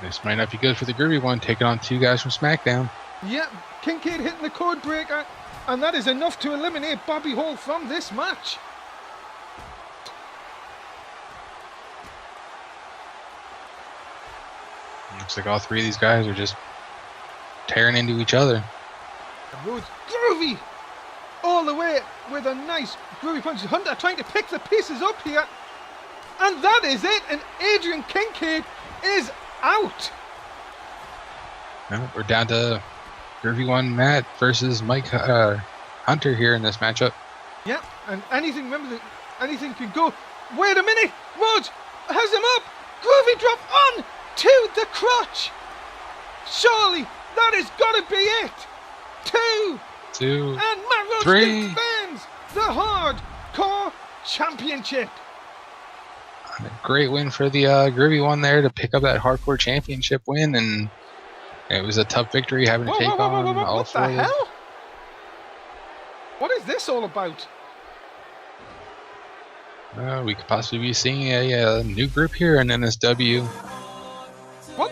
This might not be good for the Groovy one, taking on 2 guys from SmackDown. Yep, Kincaid hitting the code breaker, and that is enough to eliminate Bobby Hall from this match. Looks like all 3 of these guys are just tearing into each other. And Rhodes, Groovy, all the way with a nice Groovy punch. Hunter trying to pick the pieces up here. And that is it, and Adrian Kincaid is out. Well, we're down to Groovy one Matt versus Mike Hunter here in this matchup. Yeah, and anything can go. Wait a minute, Rhodes has him up. Groovy drop on to the crotch. Surely that has got to be it. 2, and Matt Rhodes 3. defends the Hardcore Championship. A great win for the Groovy one there to pick up that Hardcore Championship win, and it was a tough victory having to take on all what 4 the of hell? What is this all about? We could possibly be seeing a new group here in NSW. What?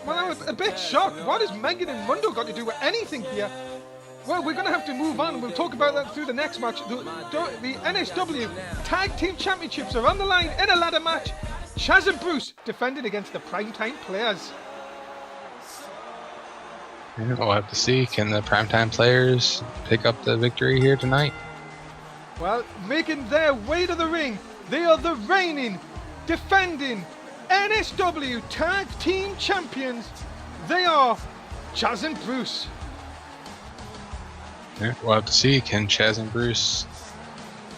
Well, I'm a bit shocked. What has Megan and Mundo got to do with anything here? Well, we're going to have to move on. We'll talk about that through the next match. The NSW Tag Team Championships are on the line in a ladder match. Chaz and Bruce defending against the Primetime Players. Yeah, we'll have to see. Can the Primetime Players pick up the victory here tonight? Well, making their way to the ring, they are the reigning, defending NSW Tag Team Champions. They are Chaz and Bruce. Yeah, we'll have to see. Can Chaz and Bruce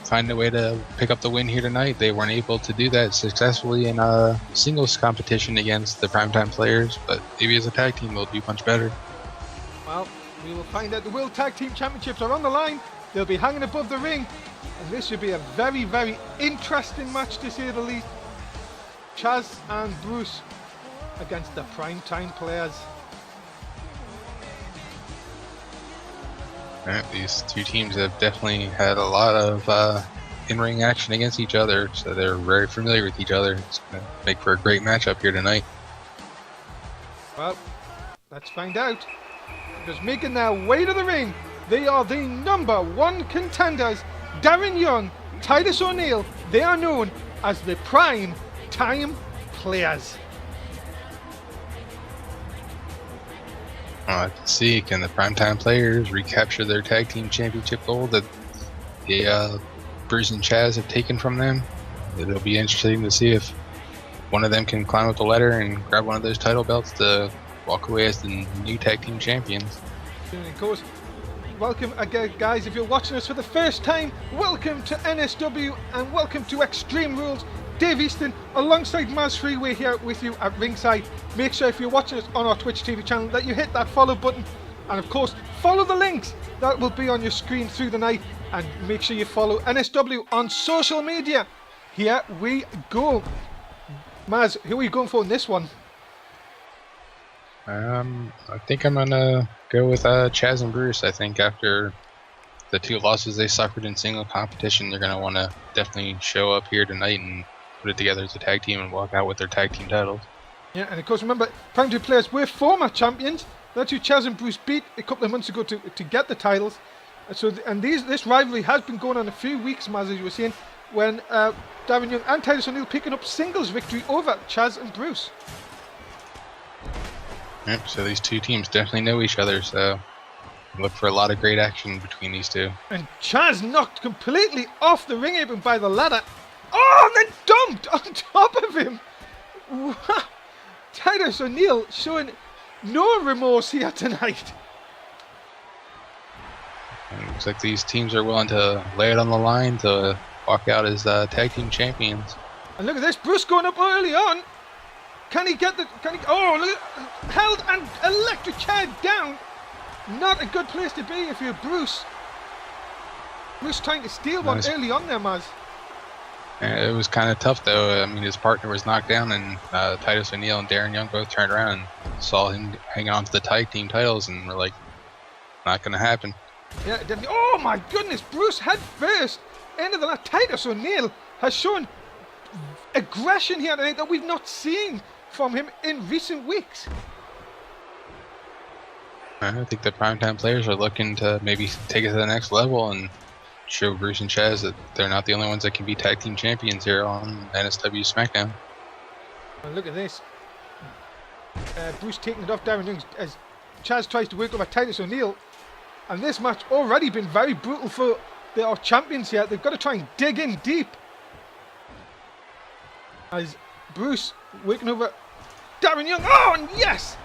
find a way to pick up the win here tonight? They weren't able to do that successfully in a singles competition against the Primetime Players, but maybe as a tag team they'll do much better. Well, we will find out. The World Tag Team Championships are on the line. They'll be hanging above the ring. And this should be a very, very interesting match to say the least. Chaz and Bruce against the Primetime Players. Right, these two teams have definitely had a lot of in-ring action against each other, so they're very familiar with each other. It's going to make for a great matchup here tonight. Well, let's find out. Because making their way to the ring, they are the #1 contenders. Darren Young, Titus O'Neil, they are known as the Prime Time Players. Let's see, can the Primetime Players recapture their tag team championship gold that the Bruce and Chaz have taken from them? It'll be interesting to see if one of them can climb up the ladder and grab one of those title belts to walk away as the new tag team champions. And of course, welcome again, guys. If you're watching us for the first time, welcome to NSW and welcome to Extreme Rules. Dave Easton alongside Maz Freeway here with you at ringside. Make sure if you're watching us on our Twitch TV channel that you hit that follow button, and of course follow the links that will be on your screen through the night, and make sure you follow NSW on social media. Here we go. Maz, who are you going for in this one? I think I'm gonna go with Chaz and Bruce. I think after the two losses they suffered in single competition, they're gonna want to definitely show up here tonight and put it together as a tag team and walk out with their tag team titles. Yeah, and of course remember, Primetime Players were former champions. That's who Chaz and Bruce beat a couple of months ago to get the titles. So this rivalry has been going on a few weeks, Maz, as you were saying, when Darren Young and Titus O'Neil picking up singles victory over Chaz and Bruce. Yep, so these two teams definitely know each other, so look for a lot of great action between these two. And Chaz knocked completely off the ring apron by the ladder. Oh, and then dumped on top of him. Wow. Titus O'Neil showing no remorse here tonight. It looks like these teams are willing to lay it on the line to walk out as tag team champions. And look at this, Bruce going up early on. Can he get the... oh, look at... held and electric chair down. Not a good place to be if you're Bruce. Bruce trying to steal one early on there, Maz. It was kind of tough, though. I mean, his partner was knocked down, and Titus O'Neil and Darren Young both turned around and saw him hang on to the tag team titles, and were like, not going to happen. Yeah, definitely. Oh, my goodness. Bruce head first into the last. Titus O'Neil has shown aggression here tonight that we've not seen from him in recent weeks. I think the Primetime Players are looking to maybe take it to the next level and show Bruce and Chaz that they're not the only ones that can be tag team champions here on NSW SmackDown. Well, look at this. Bruce taking it off Darren Young as Chaz tries to work over Titus O'Neil. And this match already been very brutal for our champions here. They've got to try and dig in deep. As Bruce working over Darren Young. Oh, and yes!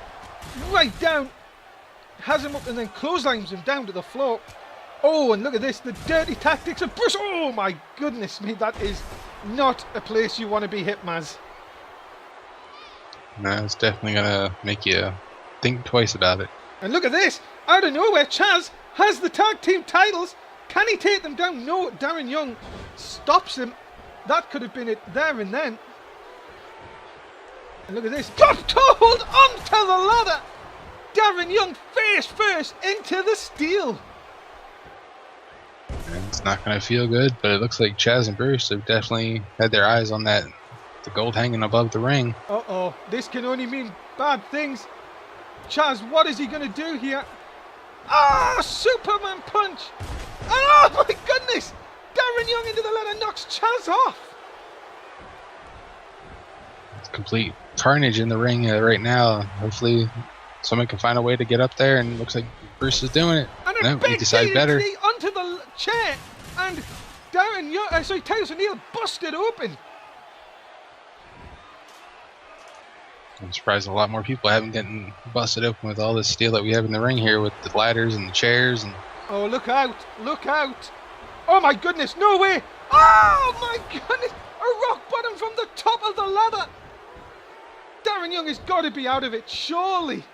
Right down. Has him up and then clotheslines him down to the floor. Oh, and look at this, the dirty tactics of Bruce. Oh my goodness me, that is not a place you want to be hit, Maz. No, it's definitely going to make you think twice about it. And look at this, out of nowhere, Chaz has the tag team titles. Can he take them down? No, Darren Young stops him. That could have been it there and then. And look at this, got told onto the ladder. Darren Young face first into the steel. And it's not going to feel good, but it looks like Chaz and Bruce have definitely had their eyes on the gold hanging above the ring. Uh-oh, this can only mean bad things. Chaz, what is he going to do here? Oh, Superman punch! And oh my goodness! Darren Young into the ladder knocks Chaz off. It's complete carnage in the ring right now. Hopefully, someone can find a way to get up there, and looks like Bruce is doing it. And a No, he big decided better. DDT onto the chair, and Darren Young, Titus O'Neil busted open. I'm surprised a lot more people haven't gotten busted open with all this steel that we have in the ring here with the ladders and the chairs. And Oh, look out! Look out! Oh my goodness, no way! Oh my goodness! A rock bottom from the top of the ladder! Darren Young has got to be out of it, surely!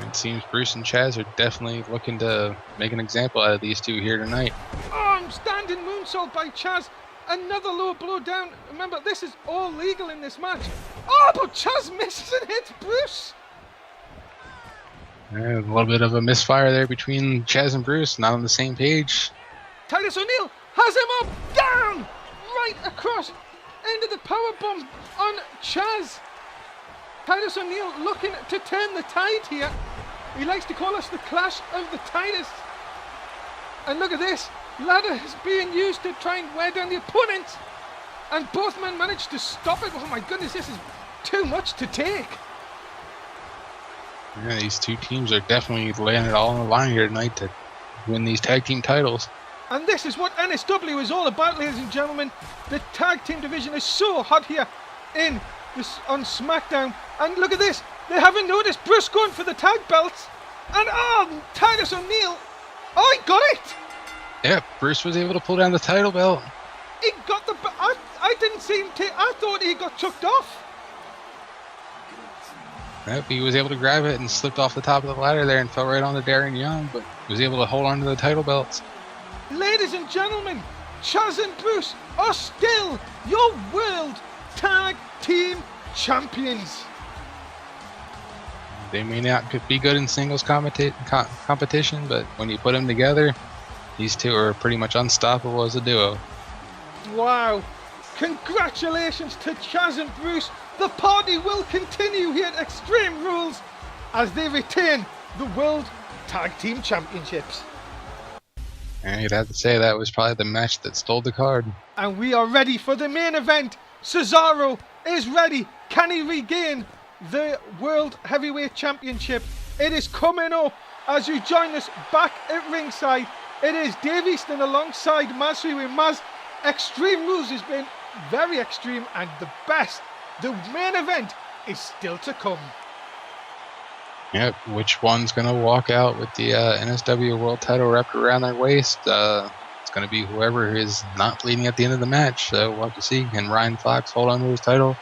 it seems Bruce and Chaz are definitely looking to make an example out of these two here tonight. Oh, standing moonsault by Chaz. Another low blow down. Remember, this is all legal in this match. Oh, but Chaz misses and hits Bruce. Yeah, a little bit of a misfire there between Chaz and Bruce, not on the same page. Titus O'Neil has him up, down, right across into the powerbomb on Chaz. Titus O'Neil looking to turn the tide here. He likes to call us the clash of the Titus. And look at this. Ladder is being used to try and wear down the opponent. And both men managed to stop it. Oh my goodness, this is too much to take. Yeah, these two teams are definitely laying it all on the line here tonight to win these tag team titles. And this is what NSW is all about, ladies and gentlemen. The tag team division is so hot here on SmackDown. And look at this. They haven't noticed Bruce going for the tag belts. And oh, Titus O'Neil. Oh, he got it. Yeah, Bruce was able to pull down the title belt. He got the... I didn't see him take... I thought he got chucked off. Yep, he was able to grab it and slipped off the top of the ladder there and fell right onto Darren Young, but was able to hold on to the title belts. Ladies and gentlemen, Chaz and Bruce are still your World Tag Team Champions. They may not be good in singles competition, but when you put them together, these two are pretty much unstoppable as a duo. Wow. Congratulations to Chaz and Bruce. The party will continue here at Extreme Rules as they retain the World Tag Team Championships. And you'd have to say that was probably the match that stole the card. And we are ready for the main event. Cesaro is ready. Can he regain the World Heavyweight Championship? It is coming up as you join us back at ringside. It is Dave Easton alongside Maz with Maz. Extreme Rules has been very extreme and the best. The main event is still to come. Yep, which one's going to walk out with the NSW World title wrapped around their waist? It's going to be whoever is not bleeding at the end of the match, so we'll have to see. Can Ryan Fox hold on to his title,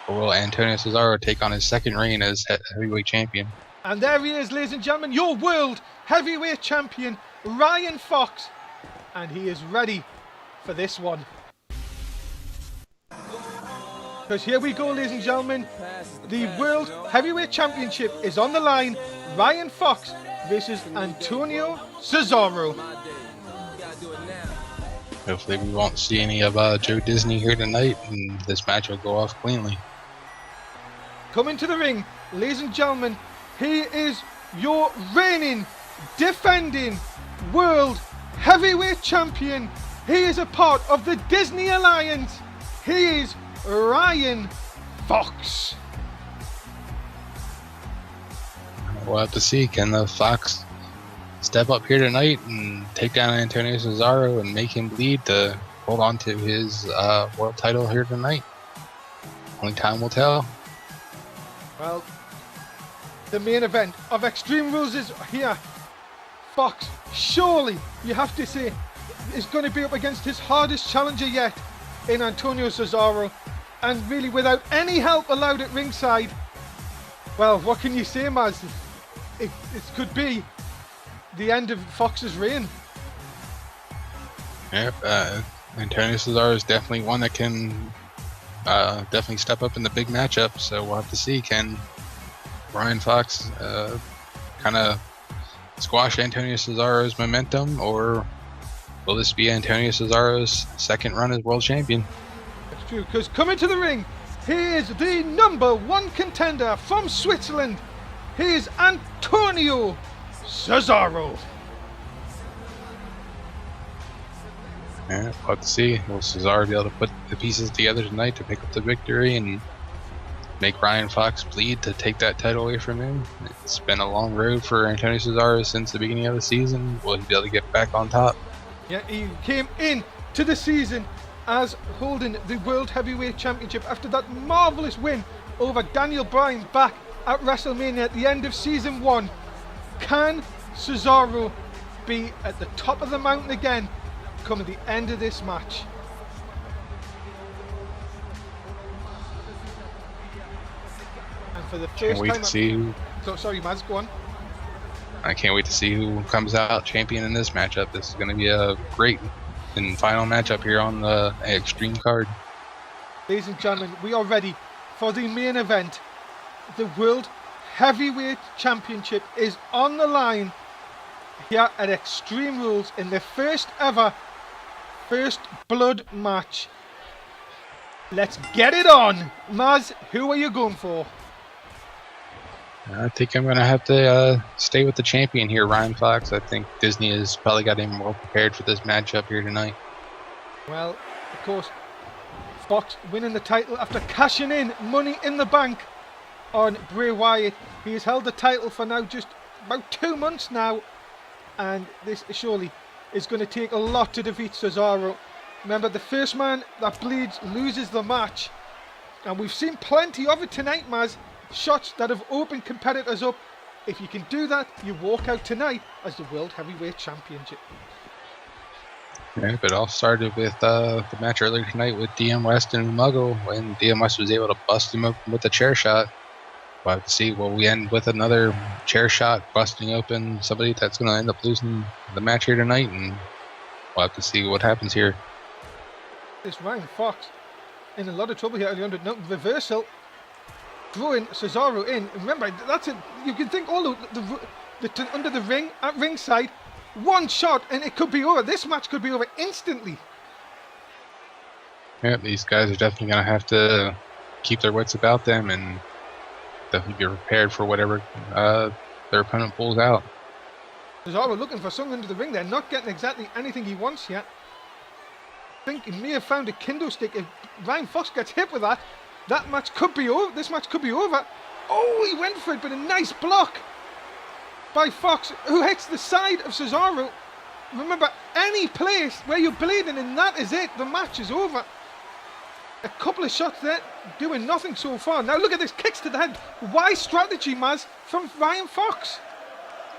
or will Antonio Cesaro take on his second reign as heavyweight champion? And there he is, ladies and gentlemen, your World Heavyweight Champion, Ryan Fox. And he is ready for this one. Because here we go, ladies and gentlemen. The World Heavyweight Championship is on the line. Ryan Fox versus Antonio Cesaro. Hopefully we won't see any of Joe Disney here tonight, and this match will go off cleanly. Coming to the ring, ladies and gentlemen, he is your reigning, defending World Heavyweight Champion. He is a part of the Disney Alliance. He is Ryan Fox. We'll have to see. Can the Fox step up here tonight and take down Antonio Cesaro and make him bleed to hold on to his world title here tonight? Only time will tell. Well, the main event of Extreme Rules is here. Fox, surely you have to say, is going to be up against his hardest challenger yet in Antonio Cesaro, and really without any help allowed at ringside. Well, what can you say, Maz? It could be the end of Fox's reign. Yep, Antonio Cesaro is definitely one that can definitely step up in the big matchup, so we'll have to see. Can Ryan Fox kind of squash Antonio Cesaro's momentum, or will this be Antonio Cesaro's second run as world champion? That's true, because coming to the ring, he is the #1 contender from Switzerland. Here's Antonio Cesaro. Yeah, we'll have to see. Will Cesaro be able to put the pieces together tonight to pick up the victory and make Ryan Fox bleed to take that title away from him? It's been a long road for Antonio Cesaro since the beginning of the season. Will he be able to get back on top? Yeah, he came in to the season as holding the World Heavyweight Championship after that marvellous win over Daniel Bryan back at WrestleMania at the end of season 1. Can Cesaro be at the top of the mountain again come at the end of this match? And for the first Can't wait time, to see who. So sorry, Maz, go on. I can't wait to see who comes out champion in this matchup. This is going to be a great and final matchup here on the Extreme card. Ladies and gentlemen, we are ready for the main event. The World Heavyweight Championship is on the line here at Extreme Rules in the first ever First Blood match. Let's get it on. Maz, who are you going for? I think I'm going to have to stay with the champion here, Ryan Fox. I think Disney has probably got him well prepared for this matchup here tonight. Well, of course, Fox winning the title after cashing in Money in the Bank on Bray Wyatt. He has held the title for now just about 2 months now, and this surely is going to take a lot to defeat Cesaro. Remember, the first man that bleeds loses the match, and we've seen plenty of it tonight, Maz. Shots that have opened competitors up. If you can do that, you walk out tonight as the World Heavyweight Championship. Yeah, but it all started with the match earlier tonight with DM West and Umago when DM West was able to bust him open with a chair shot. We'll have to see. Will we end with another chair shot busting open somebody that's going to end up losing the match here tonight? And we'll have to see what happens here. This Ryan Fox in a lot of trouble here at the under reversal. Throwing Cesaro in. Remember, that's it. You can think all the under the ring at ringside. One shot and it could be over. This match could be over instantly. Yeah, these guys are definitely going to have to keep their wits about them and definitely be prepared for whatever their opponent pulls out. Cesaro looking for something under the ring there, not getting exactly anything he wants yet. I think he may have found a kendo stick. If Ryan Fox gets hit with that, that match could be over. This match could be over. Oh, he went for it, but a nice block by Fox, who hits the side of Cesaro. Remember, any place where you're bleeding and that is it, the match is over. A couple of shots there, doing nothing so far. Now look at this, kicks to the head. Wise strategy, Maz, from Ryan Fox.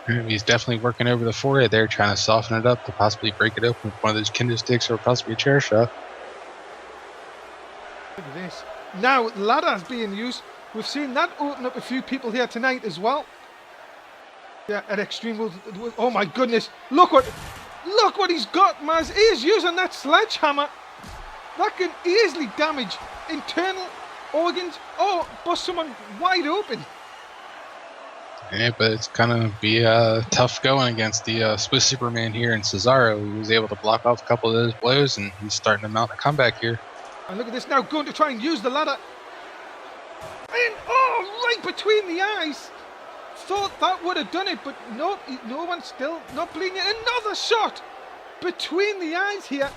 He's definitely working over the forehead there, trying to soften it up to possibly break it open with one of those kendo sticks or possibly a chair shot. Look at this. Now, ladders being used. We've seen that open up a few people here tonight as well. Yeah, at Extreme Rules. Oh my goodness. Look what he's got, Maz. He is using that sledgehammer. That can easily damage internal organs or bust someone wide open. Yeah, but it's gonna be tough going against the Swiss Superman here in Cesaro. He was able to block off a couple of those blows, and he's starting to mount a comeback here. And look at this now, going to try and use the ladder. And oh, right between the eyes. Thought that would have done it, but no one's still not bleeding. Another shot between the eyes here.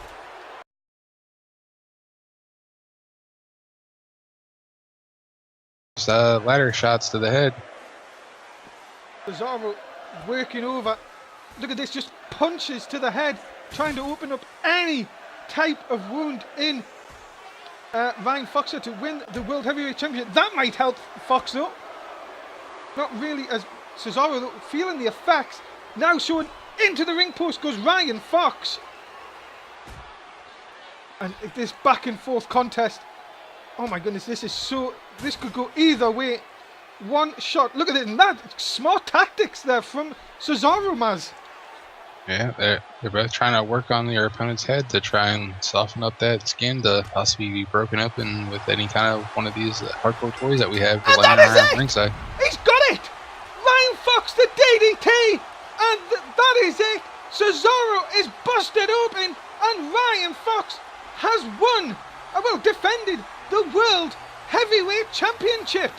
Ladder shots to the head. Cesaro working over. Look at this, just punches to the head, trying to open up any type of wound in Ryan Fox to win the World Heavyweight Championship. That might help Fox though. Not really, as Cesaro though, feeling the effects. Now showing into the ring post goes Ryan Fox. And this back and forth contest. Oh my goodness, this could go either way. One shot, look at it, and that smart tactics there from Cesaro, Maz. Yeah, they're both trying to work on their opponent's head to try and soften up that skin to possibly be broken open with any kind of one of these hardcore toys that we have laying around ringside. He's got it! Ryan Fox, the DDT! And that is it! Cesaro is busted open, and Ryan Fox has won, defended the World Heavyweight Championship.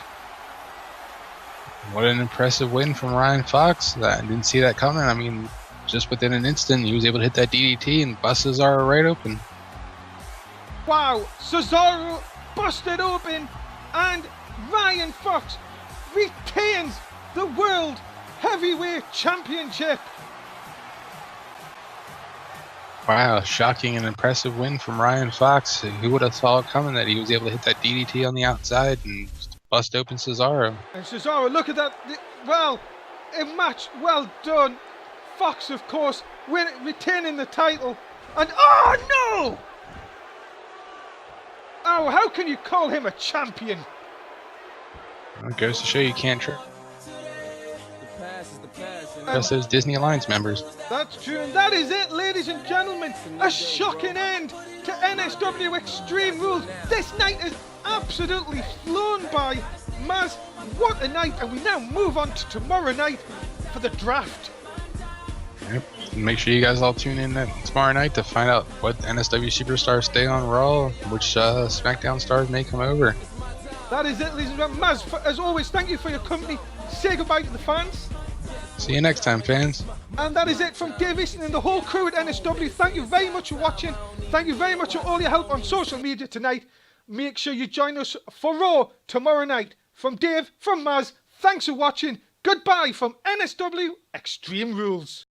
What an impressive win from Ryan Fox. I didn't see that coming. I mean, just within an instant, he was able to hit that DDT and bust Cesaro right open. Wow, Cesaro busted open and Ryan Fox retains the World Heavyweight Championship. Wow, shocking and impressive win from Ryan Fox. Who would have thought coming that he was able to hit that DDT on the outside and bust open Cesaro? And Cesaro, look at that. Well, a match well done. Fox, of course, retaining the title. And oh no! Oh, how can you call him a champion? Well, it goes to show you can't trust those Disney Alliance members. That's true, and that is it, ladies and gentlemen. A shocking end to NSW Extreme Rules. This night has absolutely flown by. Maz, what a night, and we now move on to tomorrow night for the draft. Yep. Make sure you guys all tune in tomorrow night to find out what NSW superstars stay on Raw, which SmackDown stars may come over. That is it, ladies and gentlemen. Maz, as always, thank you for your company. Say goodbye to the fans. See you next time, fans. And that is it from Dave Easton and the whole crew at NSW. Thank you very much for watching. Thank you very much for all your help on social media tonight. Make sure you join us for Raw tomorrow night. From Dave, from Maz, thanks for watching. Goodbye from NSW Extreme Rules.